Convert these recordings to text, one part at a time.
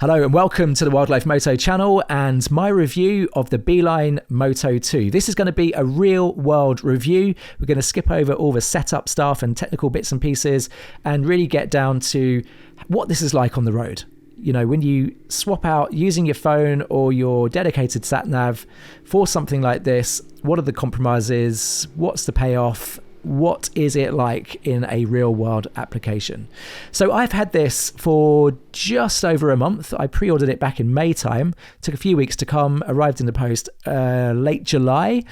Hello and welcome to the Wildlife Moto channel and my review of the Beeline Moto 2. This is going to be a real world review. We're going to skip over all the setup stuff and technical bits and pieces and really get down to what this is like on the road. You know, when you swap out using your phone or your dedicated sat nav for something like this, what are the compromises? What's the payoff? What is it like in a real world application? So I've had this for just over a month. I pre-ordered it back in May time, took a few weeks to come, arrived in the post late July,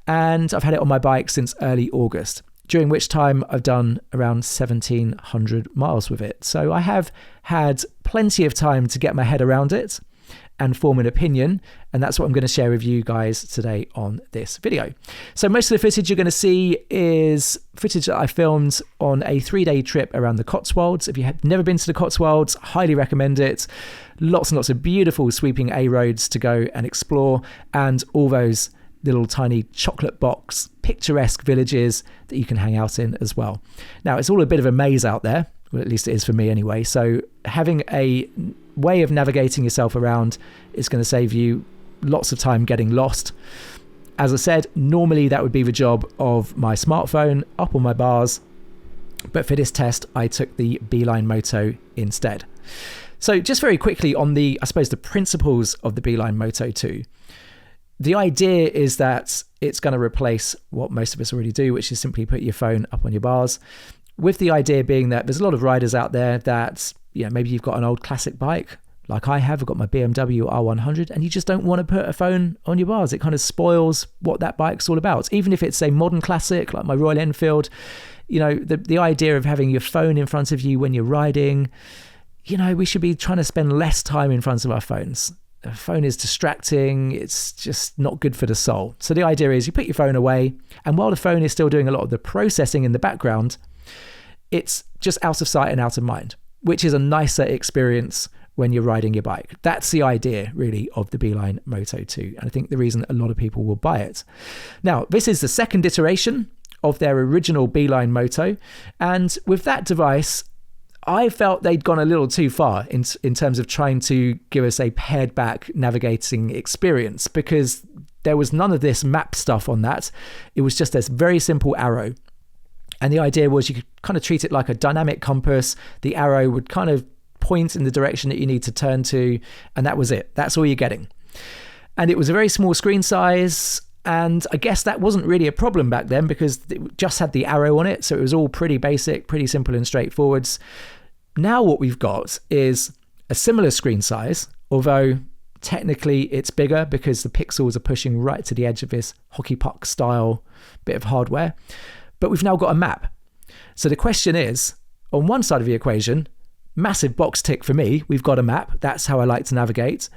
and I've had it on my bike since early August, during which time I've done around 1,700 miles with it. So I have had plenty of time to get my head around it and form an opinion, and that's what I'm going to share with you guys today on this video. So most of the footage you're going to see is footage that I filmed on a 3-day trip around the Cotswolds. If you have never been to the Cotswolds, highly recommend it. Lots and lots of beautiful sweeping A roads to go and explore, and all those little tiny chocolate box picturesque villages that you can hang out in as well. Now, it's all a bit of a maze out there. Well, at least it is for me anyway. So having a way of navigating yourself around is going to save you lots of time getting lost. As I said, normally that would be the job of my smartphone up on my bars, but for this test I took the Beeline Moto instead. So just very quickly on the principles of the Beeline Moto 2. The idea is that it's going to replace what most of us already do, which is simply put your phone up on your bars, with the idea being that there's a lot of riders out there that, you know, maybe you've got an old classic bike like I have. I've got my BMW R100 and you just don't want to put a phone on your bars. It kind of spoils what that bike's all about. Even if it's a modern classic like my Royal Enfield, you know, the idea of having your phone in front of you when you're riding, you know, we should be trying to spend less time in front of our phones. A phone is distracting. It's just not good for the soul. So the idea is you put your phone away, and while the phone is still doing a lot of the processing in the background, it's just out of sight and out of mind, which is a nicer experience when you're riding your bike. That's the idea, really, of the Beeline Moto 2. And I think the reason a lot of people will buy it. Now, this is the second iteration of their original Beeline Moto. And with that device, I felt they'd gone a little too far in terms of trying to give us a pared back navigating experience, because there was none of this map stuff on that. It was just this very simple arrow. And the idea was you could kind of treat it like a dynamic compass. The arrow would kind of point in the direction that you need to turn to, and that was it. That's all you're getting. And it was a very small screen size, and I guess that wasn't really a problem back then because it just had the arrow on it, so it was all pretty basic, pretty simple and straightforward. Now what we've got is a similar screen size, although technically it's bigger because the pixels are pushing right to the edge of this hockey puck style bit of hardware. But we've now got a map. So the question is, on one side of the equation, massive box tick for me, we've got a map. That's how I like to navigate.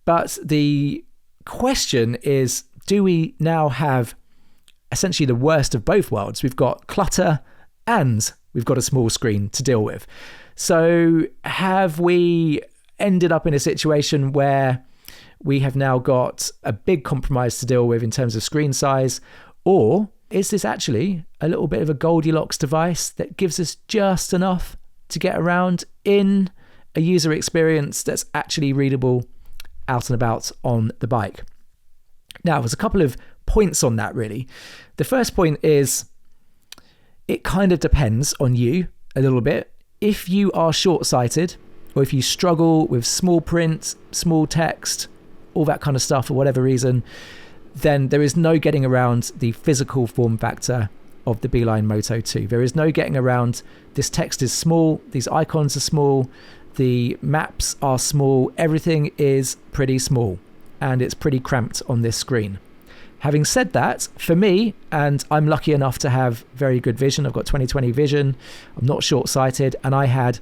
But the question is, do we now have essentially the worst of both worlds? We've got clutter and we've got a small screen to deal with. So have we ended up in a situation where we have now got a big compromise to deal with in terms of screen size? Or is this actually a little bit of a Goldilocks device that gives us just enough to get around in a user experience that's actually readable out and about on the bike? Now, there's a couple of points on that, really. The first point is it kind of depends on you a little bit. If you are short-sighted, or if you struggle with small print, small text, all that kind of stuff for whatever reason, then there is no getting around the physical form factor of the Beeline Moto 2. There is no getting around this text is small, these icons are small, the maps are small, everything is pretty small, and it's pretty cramped on this screen. Having said that, for me, and I'm lucky enough to have very good vision, I've got 20/20 vision, I'm not short-sighted, and I had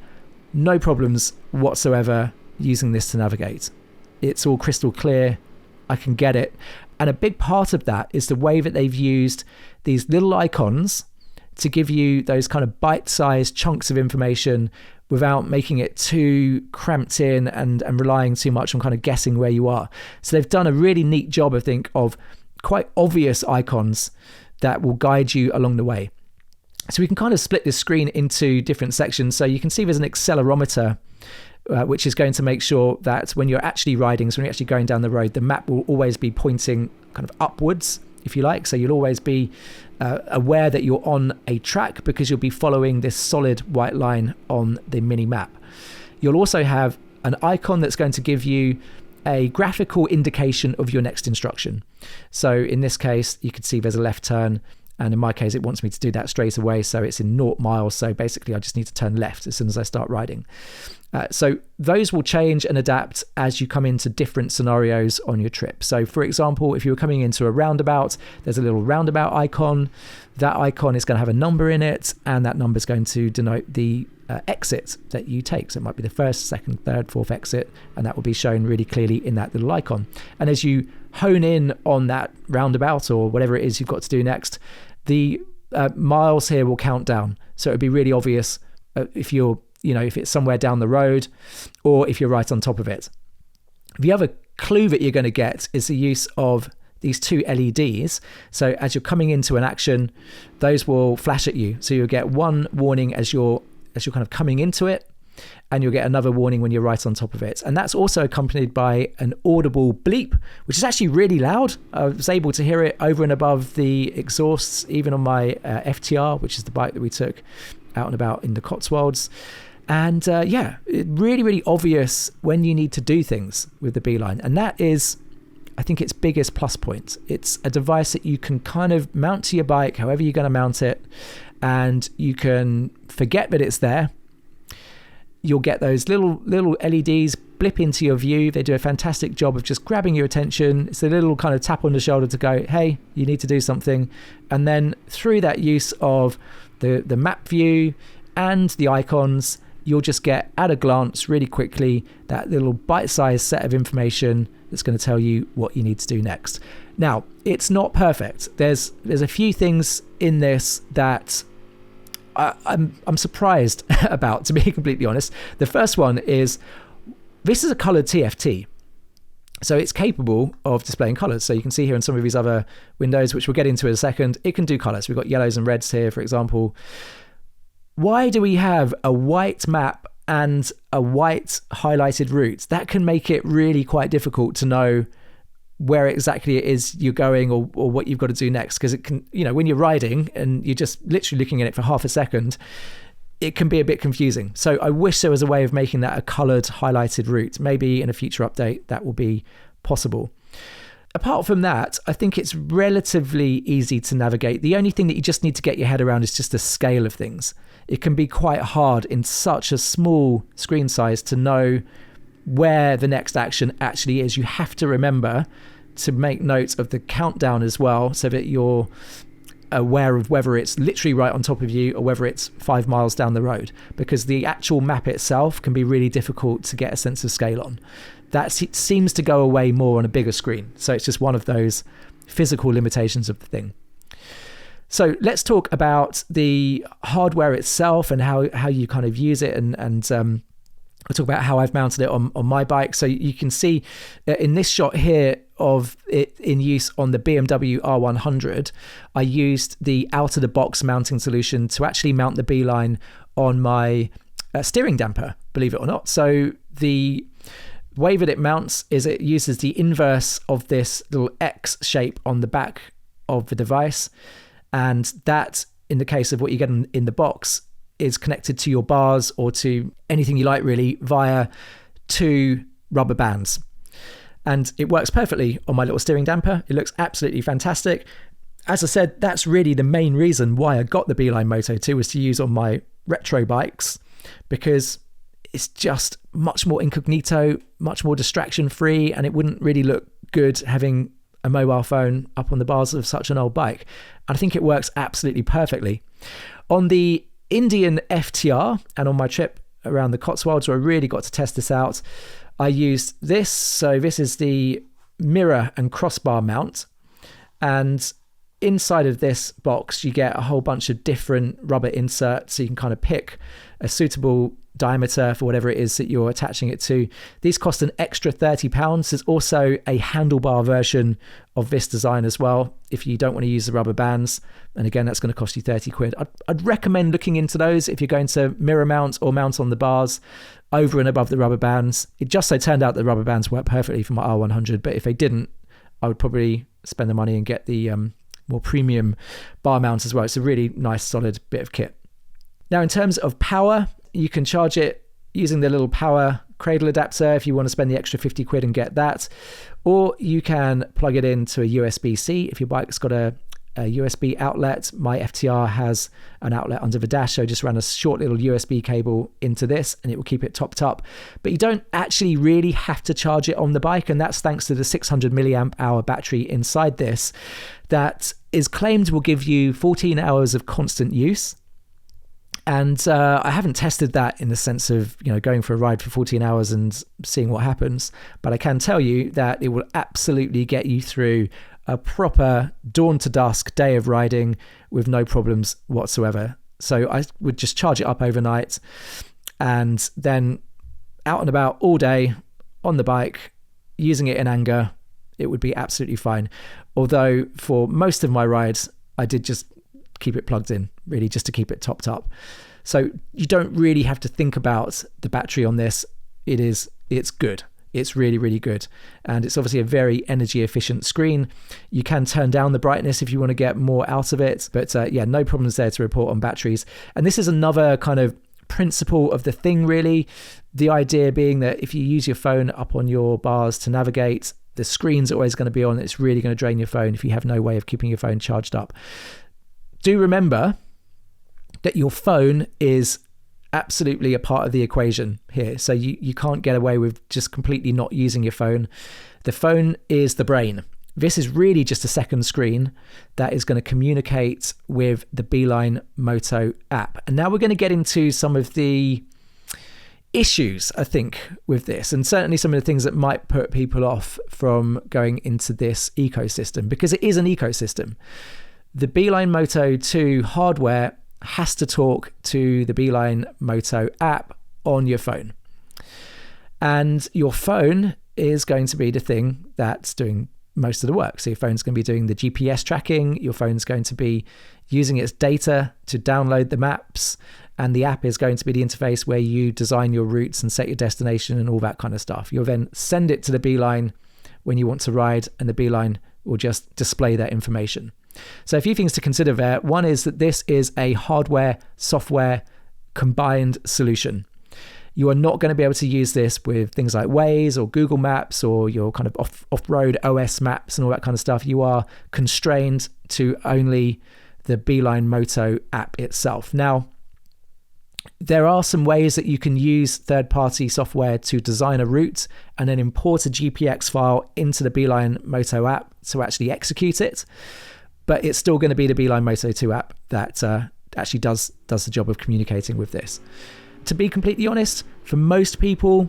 no problems whatsoever using this to navigate. It's all crystal clear, I can get it. And a big part of that is the way that they've used these little icons to give you those kind of bite-sized chunks of information without making it too cramped in and relying too much on kind of guessing where you are. So they've done a really neat job, I think, of quite obvious icons that will guide you along the way. So we can kind of split this screen into different sections. So you can see there's an accelerometer which is going to make sure that when you're actually riding, so when you're actually going down the road, the map will always be pointing kind of upwards, if you like. So you'll always be aware that you're on a track because you'll be following this solid white line on the mini map. You'll also have an icon that's going to give you a graphical indication of your next instruction. So in this case, you can see there's a left turn, and in my case, it wants me to do that straight away. So it's in 0 miles. So basically, I just need to turn left as soon as I start riding. So those will change and adapt as you come into different scenarios on your trip. So for example, if you were coming into a roundabout, there's a little roundabout icon. That icon is going to have a number in it, and that number is going to denote the exit that you take. So it might be the first, second, third, fourth exit, and that will be shown really clearly in that little icon. And as you hone in on that roundabout or whatever it is you've got to do next, the miles here will count down. So it would be really obvious if it's somewhere down the road or if you're right on top of it. The other clue that you're going to get is the use of these 2 LEDs. So as you're coming into an action, those will flash at you. So you'll get one warning as you're kind of coming into it, and you'll get another warning when you're right on top of it. And that's also accompanied by an audible bleep, which is actually really loud. I was able to hear it over and above the exhausts, even on my FTR, which is the bike that we took out and about in the Cotswolds. And really, really obvious when you need to do things with the Beeline. And that is, I think, its biggest plus point. It's a device that you can kind of mount to your bike, however you're going to mount it, and you can forget that it's there. You'll get those little LEDs blip into your view. They do a fantastic job of just grabbing your attention. It's a little kind of tap on the shoulder to go, hey, you need to do something. And then through that use of the map view and the icons, you'll just get at a glance really quickly that little bite-sized set of information that's going to tell you what you need to do next. Now, it's not perfect. There's a few things in this that I'm surprised about, to be completely honest. The first one is, this is a colored TFT. So it's capable of displaying colors. So you can see here in some of these other windows, which we'll get into in a second, it can do colors. We've got yellows and reds here, for example. Why do we have a white map and a white highlighted route? That can make it really quite difficult to know where exactly it is you're going or what you've got to do next. Because it can, when you're riding and you're just literally looking at it for half a second, it can be a bit confusing. So I wish there was a way of making that a colored highlighted route. Maybe in a future update that will be possible. Apart from that, I think it's relatively easy to navigate. The only thing that you just need to get your head around is just the scale of things. It can be quite hard in such a small screen size to know where the next action actually is. You have to remember to make note of the countdown as well, so that you're aware of whether it's literally right on top of you or whether it's 5 miles down the road, because the actual map itself can be really difficult to get a sense of scale on. That seems to go away more on a bigger screen. So it's just one of those physical limitations of the thing. So let's talk about the hardware itself and how you kind of use it, and I'll talk about how I've mounted it on my bike. So you can see in this shot here of it in use on the BMW R100, I used the out-of-the-box mounting solution to actually mount the Beeline on my steering damper, believe it or not. So the way that it mounts is it uses the inverse of this little X shape on the back of the device. And that, in the case of what you get in the box, is connected to your bars or to anything you like really via 2 rubber bands. And it works perfectly on my little steering damper. It looks absolutely fantastic. As I said, that's really the main reason why I got the Beeline Moto 2, was to use on my retro bikes, because it's just much more incognito, much more distraction free, and it wouldn't really look good having a mobile phone up on the bars of such an old bike. And I think it works absolutely perfectly. On the Indian FTR and on my trip around the Cotswolds, where I really got to test this out, I used this. So this is the mirror and crossbar mount, and inside of this box you get a whole bunch of different rubber inserts, so you can kind of pick a suitable diameter for whatever it is that you're attaching it to. These cost an extra £30. There's also a handlebar version of this design as well, if you don't want to use the rubber bands. And again, that's going to cost you 30 quid. I'd recommend looking into those if you're going to mirror mount or mount on the bars over and above the rubber bands. It just so turned out the rubber bands work perfectly for my R100, but if they didn't, I would probably spend the money and get the more premium bar mount as well. It's a really nice, solid bit of kit. Now, in terms of power, you can charge it using the little power cradle adapter if you want to spend the extra 50 quid and get that. Or you can plug it into a USB-C if your bike's got a USB outlet. My FTR has an outlet under the dash, so just run a short little USB cable into this and it will keep it topped up. But you don't actually really have to charge it on the bike, and that's thanks to the 600 milliamp hour battery inside this that is claimed will give you 14 hours of constant use. And I haven't tested that in the sense of, going for a ride for 14 hours and seeing what happens. But I can tell you that it will absolutely get you through a proper dawn to dusk day of riding with no problems whatsoever. So I would just charge it up overnight and then out and about all day on the bike, using it in anger, it would be absolutely fine. Although for most of my rides, I did just keep it plugged in, really, just to keep it topped up. So you don't really have to think about the battery on this. It's good. It's really, really good. And it's obviously a very energy efficient screen. You can turn down the brightness if you want to get more out of it. But no problems there to report on batteries. And this is another kind of principle of the thing, really. The idea being that if you use your phone up on your bars to navigate, the screen's always going to be on. It's really going to drain your phone if you have no way of keeping your phone charged up. Do remember that your phone is absolutely a part of the equation here. So you can't get away with just completely not using your phone. The phone is the brain. This is really just a second screen that is going to communicate with the Beeline Moto app. And now we're going to get into some of the issues, I think, with this, and certainly some of the things that might put people off from going into this ecosystem, because it is an ecosystem. The Beeline Moto 2 hardware has to talk to the Beeline Moto app on your phone. And your phone is going to be the thing that's doing most of the work. So your phone's going to be doing the GPS tracking, your phone's going to be using its data to download the maps, and the app is going to be the interface where you design your routes and set your destination and all that kind of stuff. You'll then send it to the Beeline when you want to ride, and the Beeline will just display that information. So a few things to consider there. One is that this is a hardware, software combined solution. You are not going to be able to use this with things like Waze or Google Maps or your kind of off-road OS maps and all that kind of stuff. You are constrained to only the Beeline Moto app itself. Now, there are some ways that you can use third-party software to design a route and then import a GPX file into the Beeline Moto app to actually execute it. But it's still going to be the Beeline Moto 2 app that actually does the job of communicating with this. To be completely honest, for most people,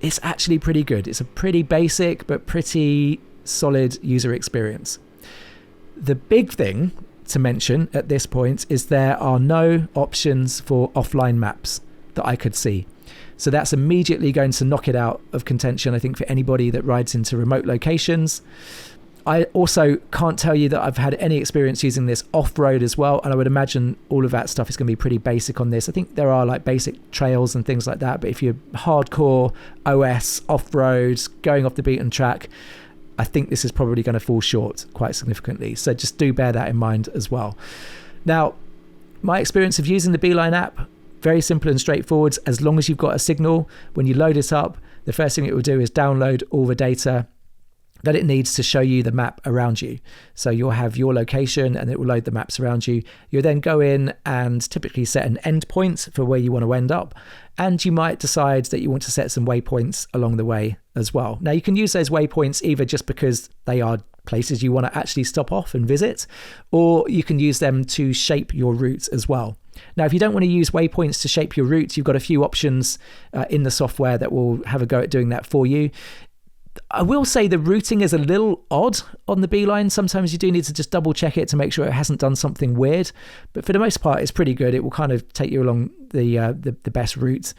it's actually pretty good. It's a pretty basic but pretty solid user experience. The big thing to mention at this point is there are no options for offline maps that I could see. So that's immediately going to knock it out of contention, I think, for anybody that rides into remote locations. I also can't tell you that I've had any experience using this off-road as well, and I would imagine all of that stuff is going to be pretty basic on this. I think there are like basic trails and things like that, but if you're hardcore OS, off-road, going off the beaten track, I think this is probably going to fall short quite significantly. So just do bear that in mind as well. Now, my experience of using the Beeline app, very simple and straightforward. As long as you've got a signal, when you load it up, the first thing it will do is download all the data that it needs to show you the map around you. So you'll have your location and it will load the maps around you. You'll then go in and typically set an endpoint for where you want to end up. And you might decide that you want to set some waypoints along the way as well. Now you can use those waypoints either just because they are places you want to actually stop off and visit, or you can use them to shape your route as well. Now, if you don't want to use waypoints to shape your route, you've got a few options in the software that will have a go at doing that for you. I will say the routing is a little odd on the Beeline. Sometimes you do need to just double check it to make sure it hasn't done something weird. But for the most part, it's pretty good. It will kind of take you along the best route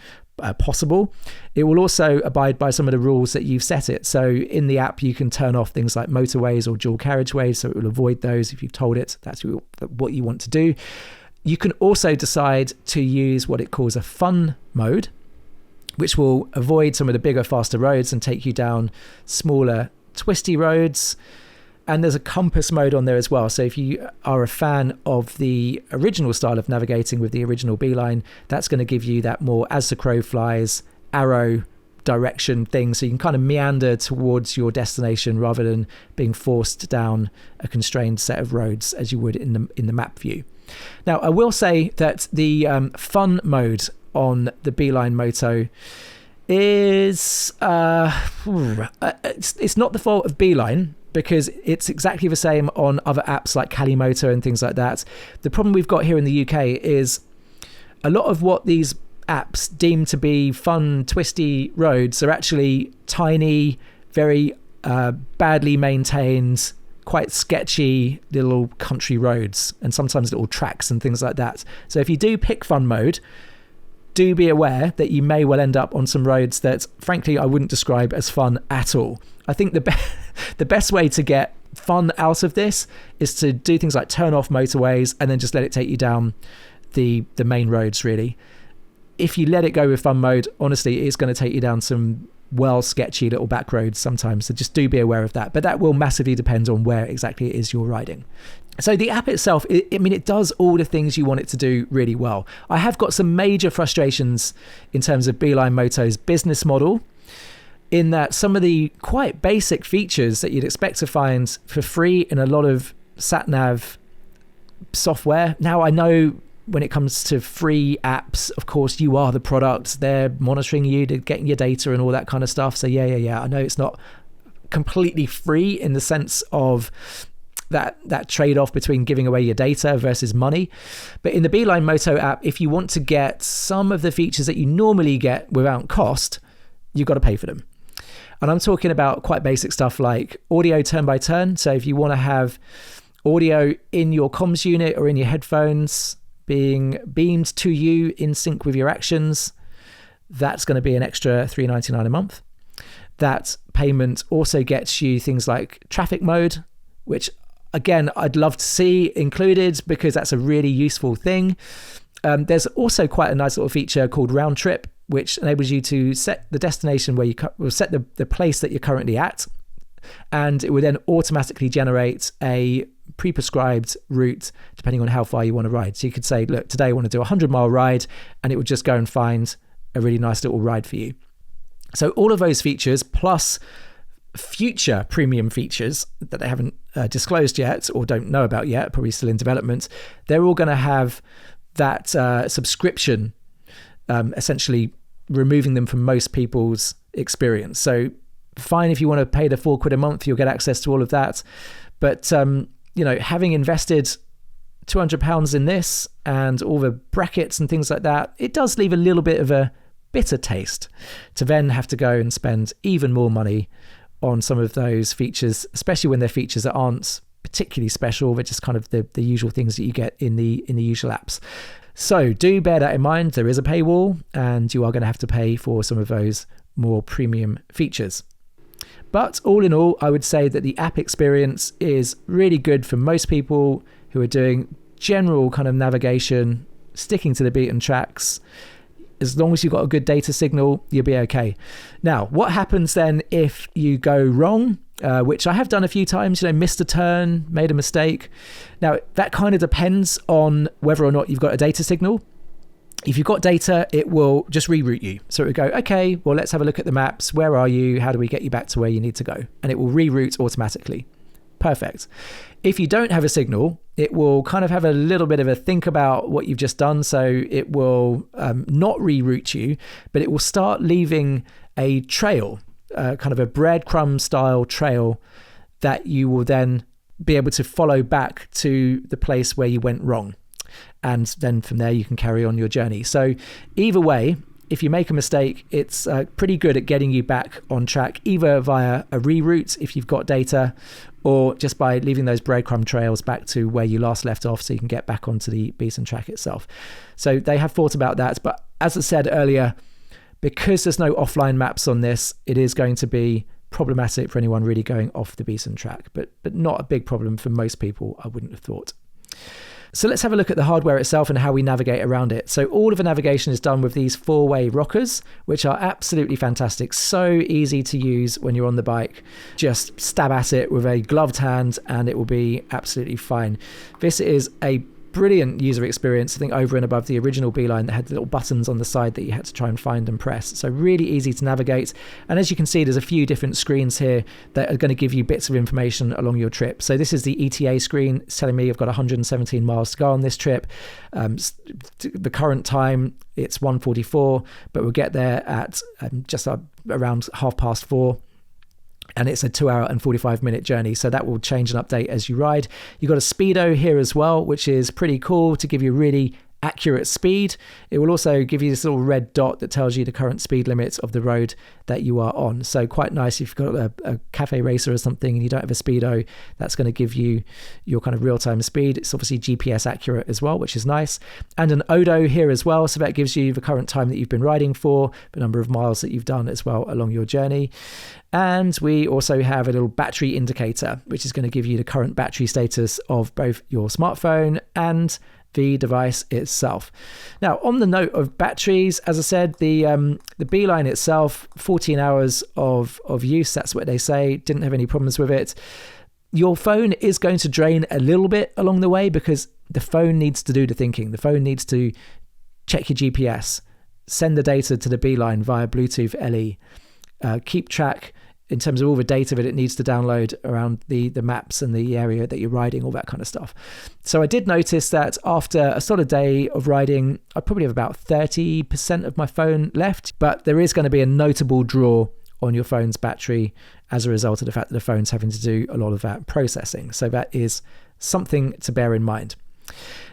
possible. It will also abide by some of the rules that you've set it. So in the app, you can turn off things like motorways or dual carriageways, so it will avoid those if you've told it that's what you want to do. You can also decide to use what it calls a fun mode, which will avoid some of the bigger, faster roads and take you down smaller, twisty roads. And there's a compass mode on there as well. So if you are a fan of the original style of navigating with the original Beeline, that's going to give you that more as the crow flies, arrow direction thing. So you can kind of meander towards your destination rather than being forced down a constrained set of roads as you would in the map view. Now, I will say that the fun mode on the Beeline Moto is it's not the fault of Beeline, because it's exactly the same on other apps like Calimoto and things like that. The problem we've got here in the UK is a lot of what these apps deem to be fun, twisty roads are actually tiny, very badly maintained, quite sketchy little country roads, and sometimes little tracks and things like that. So if you do pick fun mode, do be aware that you may well end up on some roads that, frankly, I wouldn't describe as fun at all. I think the best way to get fun out of this is to do things like turn off motorways and then just let it take you down the main roads, really. If you let it go with fun mode, honestly, it's going to take you down some sketchy little back roads sometimes, so just do be aware of that. But that will massively depend on where exactly it is you're riding. So the app itself, it does all the things you want it to do really well. I have got some major frustrations in terms of Beeline Moto's business model, in that some of the quite basic features that you'd expect to find for free in a lot of sat-nav software. Now, I know when it comes to free apps, of course, you are the product. They're monitoring you, to getting your data and all that kind of stuff. So yeah. I know it's not completely free in the sense of that trade-off between giving away your data versus money. But in the Beeline Moto app, if you want to get some of the features that you normally get without cost, you've got to pay for them. And I'm talking about quite basic stuff like audio turn by turn. So if you want to have audio in your comms unit or in your headphones being beamed to you in sync with your actions, that's going to be an extra $3.99 a month. That payment also gets you things like traffic mode, which again, I'd love to see included because that's a really useful thing. There's also quite a nice little feature called round trip, which enables you to set the destination where you will set the place that you're currently at, and it will then automatically generate a pre-prescribed route depending on how far you want to ride. So you could say, look, today I want to do a 100-mile ride, and it would just go and find a really nice little ride for you. So all of those features, plus future premium features that they haven't disclosed yet or don't know about yet, probably still in development, they're all going to have that subscription, essentially removing them from most people's experience. So fine, if you want to pay the £4 a month, you'll get access to all of that. But having invested £200 in this and all the brackets and things like that, it does leave a little bit of a bitter taste to then have to go and spend even more money on some of those features, especially when they're features that aren't particularly special, but just kind of the usual things that you get in the usual apps. So do bear that in mind. There is a paywall, and you are going to have to pay for some of those more premium features. But all in all, I would say that the app experience is really good for most people who are doing general kind of navigation, sticking to the beaten tracks. As long as you've got a good data signal, you'll be okay. Now, what happens then if you go wrong? Which I have done a few times, missed a turn, made a mistake. Now, that kind of depends on whether or not you've got a data signal. If you've got data, it will just reroute you. So it will go, okay, well, let's have a look at the maps. Where are you? How do we get you back to where you need to go? And it will reroute automatically. Perfect. If you don't have a signal, it will kind of have a little bit of a think about what you've just done. So it will not reroute you, but it will start leaving a trail, kind of a breadcrumb style trail that you will then be able to follow back to the place where you went wrong. And then from there, you can carry on your journey. So either way, if you make a mistake, it's pretty good at getting you back on track, either via a reroute if you've got data, or just by leaving those breadcrumb trails back to where you last left off so you can get back onto the beaten track itself. So they have thought about that. But as I said earlier, because there's no offline maps on this, it is going to be problematic for anyone really going off the beaten track, but not a big problem for most people, I wouldn't have thought. So let's have a look at the hardware itself and how we navigate around it. So all of the navigation is done with these 4-way rockers, which are absolutely fantastic. So easy to use when you're on the bike. Just stab at it with a gloved hand and it will be absolutely fine. This is a brilliant user experience, I think, over and above the original Beeline that had little buttons on the side that you had to try and find and press. So really easy to navigate. And as you can see, there's a few different screens here that are going to give you bits of information along your trip. So this is the ETA screen. It's telling me I've got 117 miles to go on this trip. The current time, it's 1:44, but we'll get there at just around 4:30. And it's a 2 hour and 45 minute journey. So that will change and update as you ride. You've got a speedo here as well, which is pretty cool to give you really accurate speed. It will also give you this little red dot that tells you the current speed limits of the road that you are on. So quite nice if you've got a cafe racer or something and you don't have a speedo, that's going to give you your kind of real-time speed. It's obviously GPS accurate as well, which is nice. And an odo here as well, so that gives you the current time that you've been riding for, the number of miles that you've done as well along your journey. And we also have a little battery indicator, which is going to give you the current battery status of both your smartphone and the device itself. Now, on the note of batteries, as I said, the Beeline itself, 14 hours of use, that's what they say, didn't have any problems with it. Your phone is going to drain a little bit along the way because the phone needs to do the thinking. The phone needs to check your GPS, send the data to the Beeline via Bluetooth LE, keep track in terms of all the data that it needs to download around the maps and the area that you're riding, all that kind of stuff. So I did notice that after a solid day of riding, I probably have about 30% of my phone left, but there is going to be a notable draw on your phone's battery as a result of the fact that the phone's having to do a lot of that processing. So that is something to bear in mind.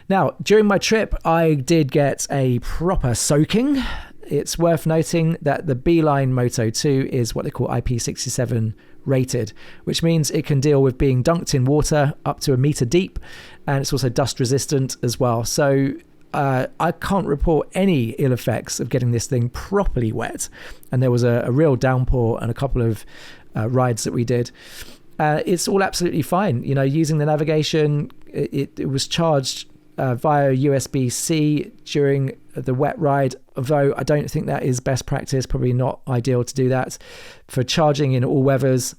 Now, during my trip, I did get a proper soaking. It's worth noting that the Beeline Moto 2 is what they call IP67 rated, which means it can deal with being dunked in water up to 1 meter deep, and it's also dust resistant as well. So I can't report any ill effects of getting this thing properly wet. And there was a real downpour and a couple of rides that we did. It's all absolutely fine. You know, using the navigation, it was charged via USB-C during the wet ride, although I don't think that is best practice, probably not ideal to do that. For charging in all weathers,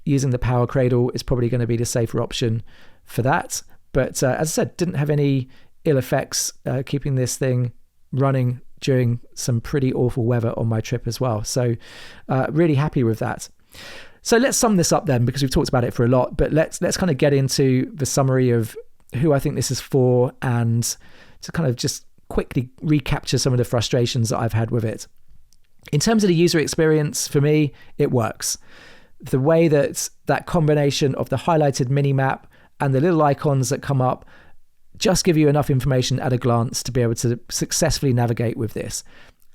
using the power cradle is probably going to be the safer option for that. But as I said, didn't have any ill effects keeping this thing running during some pretty awful weather on my trip as well. So really happy with that. So let's sum this up then, because we've talked about it for a lot, but let's kind of get into the summary of who I think this is for, and to kind of just quickly recapture some of the frustrations that I've had with it. In terms of the user experience, for me, it works. The way that combination of the highlighted mini map and the little icons that come up just give you enough information at a glance to be able to successfully navigate with this.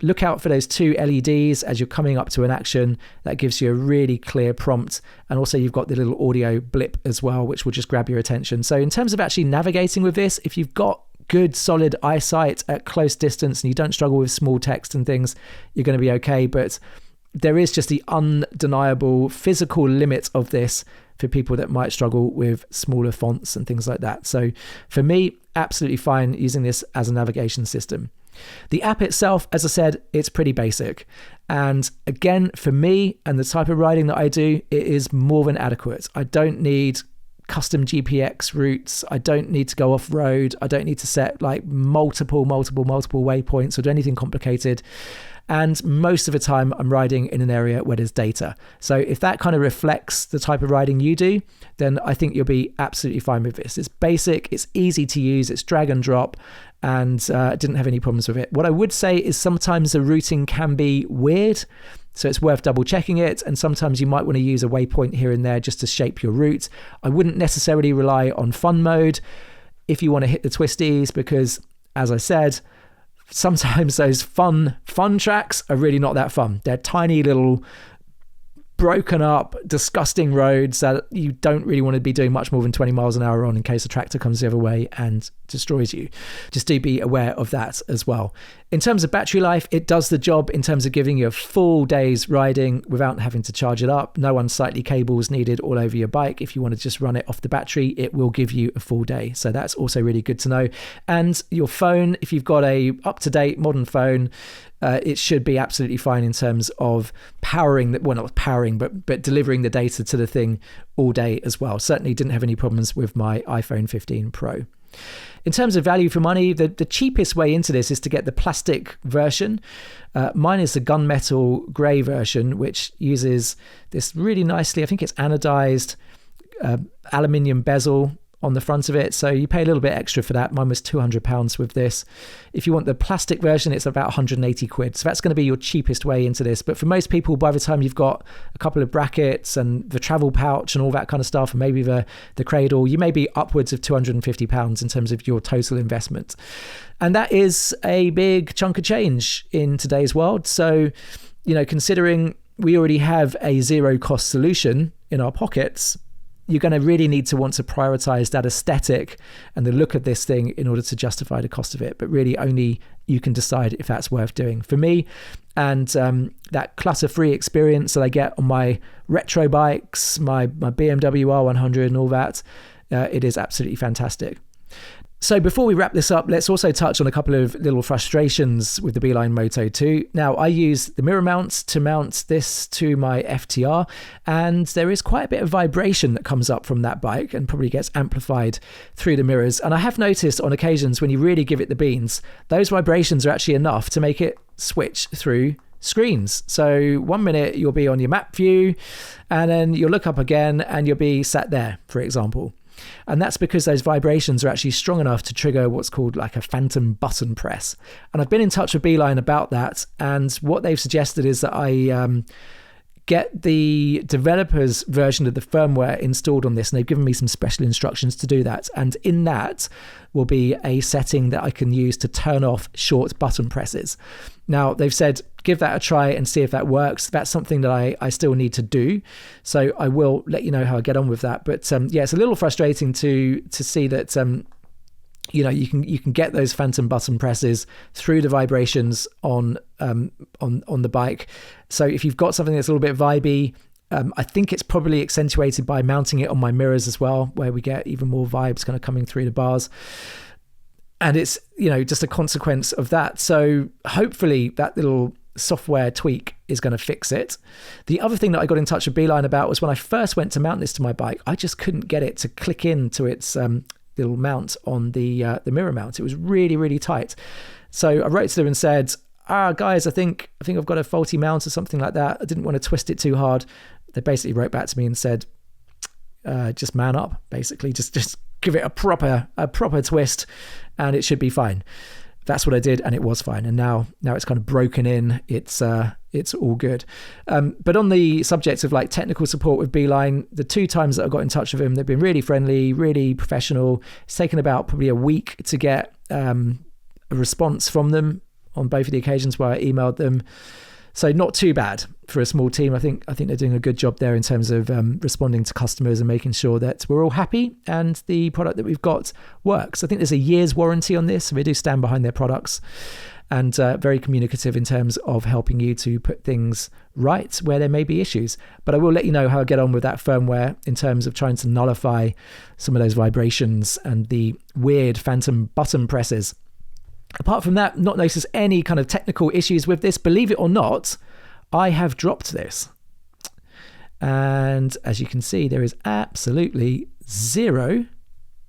Look out for those 2 LEDs as you're coming up to an action. That gives you a really clear prompt. And also you've got the little audio blip as well, which will just grab your attention. So in terms of actually navigating with this, if you've got good solid eyesight at close distance and you don't struggle with small text and things, you're going to be okay. But there is just the undeniable physical limit of this for people that might struggle with smaller fonts and things like that. So for me, absolutely fine using this as a navigation system. The app itself, as I said, it's pretty basic. And again, for me and the type of riding that I do, it is more than adequate. I don't need custom GPX routes. I don't need to go off road. I don't need to set like multiple waypoints or do anything complicated. And most of the time I'm riding in an area where there's data. So if that kind of reflects the type of riding you do, then I think you'll be absolutely fine with this. It's basic, it's easy to use, it's drag and drop, and I didn't have any problems with it. What I would say is sometimes the routing can be weird, so it's worth double checking it. And sometimes you might want to use a waypoint here and there just to shape your route. I wouldn't necessarily rely on fun mode if you want to hit the twisties, because as I said, sometimes those fun tracks are really not that fun. They're tiny little broken up, disgusting roads that you don't really want to be doing much more than 20 miles an hour on in case a tractor comes the other way and destroys you. Just do be aware of that as well. In terms of battery life, it does the job in terms of giving you a full day's riding without having to charge it up. No unsightly cables needed all over your bike. If you want to just run it off the battery, it will give you a full day. So that's also really good to know. And your phone, if you've got a up-to-date modern phone, it should be absolutely fine in terms of powering, well, not powering, but delivering the data to the thing all day as well. Certainly didn't have any problems with my iPhone 15 Pro. In terms of value for money, the cheapest way into this is to get the plastic version. Mine is the gunmetal grey version, which uses this really nicely, I think it's anodized aluminium bezel on the front of it, so you pay a little bit extra for that. Mine was £200 with this. If you want the plastic version, it's about 180 quid, so that's going to be your cheapest way into this. But for most people, by the time you've got a couple of brackets and the travel pouch and all that kind of stuff, and maybe the cradle, you may be upwards of £250 in terms of your total investment. And that is a big chunk of change in today's world. So, considering we already have a zero cost solution in our pockets, you're going to really need to want to prioritize that aesthetic and the look of this thing in order to justify the cost of it. But really only you can decide if that's worth doing. For me, and that clutter-free experience that I get on my retro bikes, my BMW R100 and all that, it is absolutely fantastic. So before we wrap this up, let's also touch on a couple of little frustrations with the Beeline Moto 2. Now, I use the mirror mount to mount this to my FTR, and there is quite a bit of vibration that comes up from that bike and probably gets amplified through the mirrors. And I have noticed on occasions when you really give it the beans, those vibrations are actually enough to make it switch through screens. So 1 minute you'll be on your map view, and then you'll look up again and you'll be sat there, for example. And that's because those vibrations are actually strong enough to trigger what's called like a phantom button press. And I've been in touch with Beeline about that. And what they've suggested is that I get the developer's version of the firmware installed on this. And they've given me some special instructions to do that. And in that will be a setting that I can use to turn off short button presses. Now, they've said, give that a try and see if that works. That's something that I still need to do. So I will let you know how I get on with that. But yeah, it's a little frustrating to see that, you can get those phantom button presses through the vibrations on the bike. So if you've got something that's a little bit vibey, I think it's probably accentuated by mounting it on my mirrors as well, where we get even more vibes kind of coming through the bars. And it's, just a consequence of that. So hopefully that little software tweak is going to fix it. The other thing that I got in touch with Beeline about was when I first went to mount this to my bike, I just couldn't get it to click into its little mount on the mirror mount. It was really, really tight. So I wrote to them and said, guys, I think I've got a faulty mount or something like that. I didn't want to twist it too hard. They basically wrote back to me and said, just man up, basically. Just give it a proper twist and it should be fine. That's what I did, and it was fine. And now it's kind of broken in. It's all good. But on the subject of like technical support with Beeline, the 2 times that I got in touch with them, they've been really friendly, really professional. It's taken about probably a week to get a response from them on both of the occasions where I emailed them. So not too bad for a small team. I think they're doing a good job there in terms of responding to customers and making sure that we're all happy and the product that we've got works. I think there's a year's warranty on this, so they do stand behind their products, and very communicative in terms of helping you to put things right where there may be issues. But I will let you know how I get on with that firmware in terms of trying to nullify some of those vibrations and the weird phantom button presses. Apart from that, not noticed any kind of technical issues with this. Believe it or not, I have dropped this. And as you can see, there is absolutely zero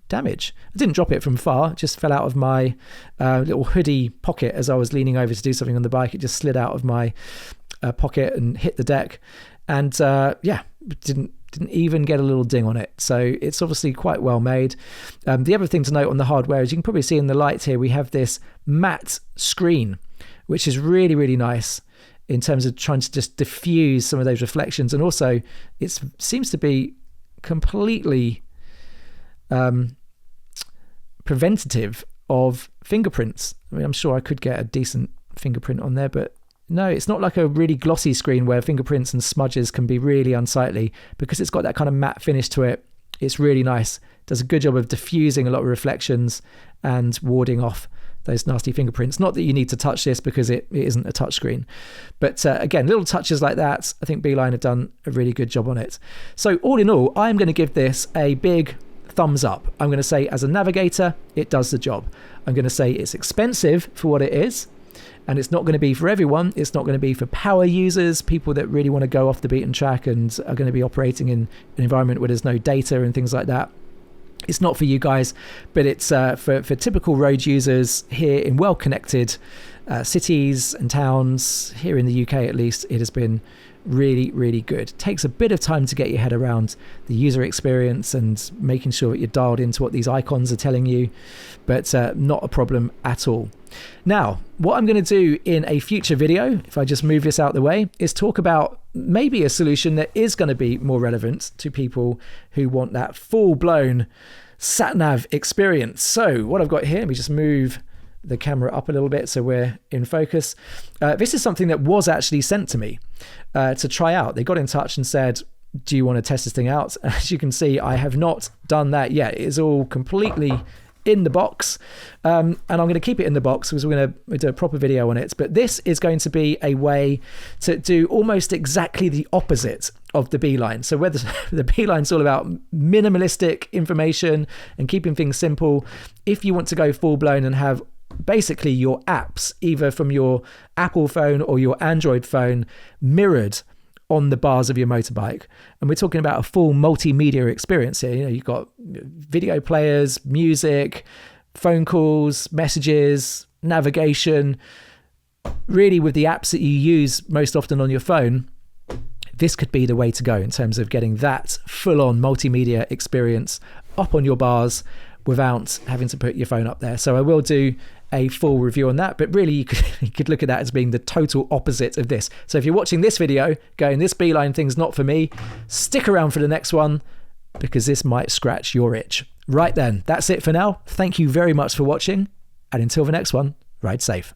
damage. I didn't drop it from far, it just fell out of my little hoodie pocket as I was leaning over to do something on the bike. It just slid out of my pocket and hit the deck. And didn't even get a little ding on it. So it's obviously quite well made. The other thing to note on the hardware is you can probably see in the light here, we have this matte screen, which is really, really nice in terms of trying to just diffuse some of those reflections. And also it seems to be completely preventative of fingerprints. I mean, I'm sure I could get a decent fingerprint on there, but no, it's not like a really glossy screen where fingerprints and smudges can be really unsightly. Because it's got that kind of matte finish to it, it's really nice. Does a good job of diffusing a lot of reflections and warding off those nasty fingerprints. Not that you need to touch this because it isn't a touch screen. But again, little touches like that, I think Beeline have done a really good job on it. So all in all, I'm going to give this a big thumbs up. I'm going to say as a navigator, it does the job. I'm going to say it's expensive for what it is. And it's not going to be for everyone. It's not going to be for power users, people that really want to go off the beaten track and are going to be operating in an environment where there's no data and things like that. It's not for you guys, but it's for typical road users here in well-connected cities and towns. Here in the UK, at least, it has been really, really good. It takes a bit of time to get your head around the user experience and making sure that you're dialed into what these icons are telling you, but not a problem at all. Now, what I'm going to do in a future video, if I just move this out the way, is talk about maybe a solution that is going to be more relevant to people who want that full-blown sat-nav experience. So what I've got here, let me just move the camera up a little bit so we're in focus. This is something that was actually sent to me to try out. They got in touch and said, do you want to test this thing out? As you can see, I have not done that yet. It is all completely in the box, and I'm going to keep it in the box because we're going to do a proper video on it. But this is going to be a way to do almost exactly the opposite of the Beeline. So whether the Beeline's all about minimalistic information and keeping things simple, if you want to go full blown and have basically your apps either from your Apple phone or your Android phone mirrored on the bars of your motorbike, and we're talking about a full multimedia experience here. You know, you've got video players, music, phone calls, messages, navigation. Really, with the apps that you use most often on your phone, this could be the way to go in terms of getting that full-on multimedia experience up on your bars without having to put your phone up there. So I will do a full review on that, but really you could look at that as being the total opposite of this. So if you're watching this video going, this Beeline thing's not for me, stick around for the next one because this might scratch your itch. Right then, that's it for now. Thank you very much for watching, and until the next one, ride safe.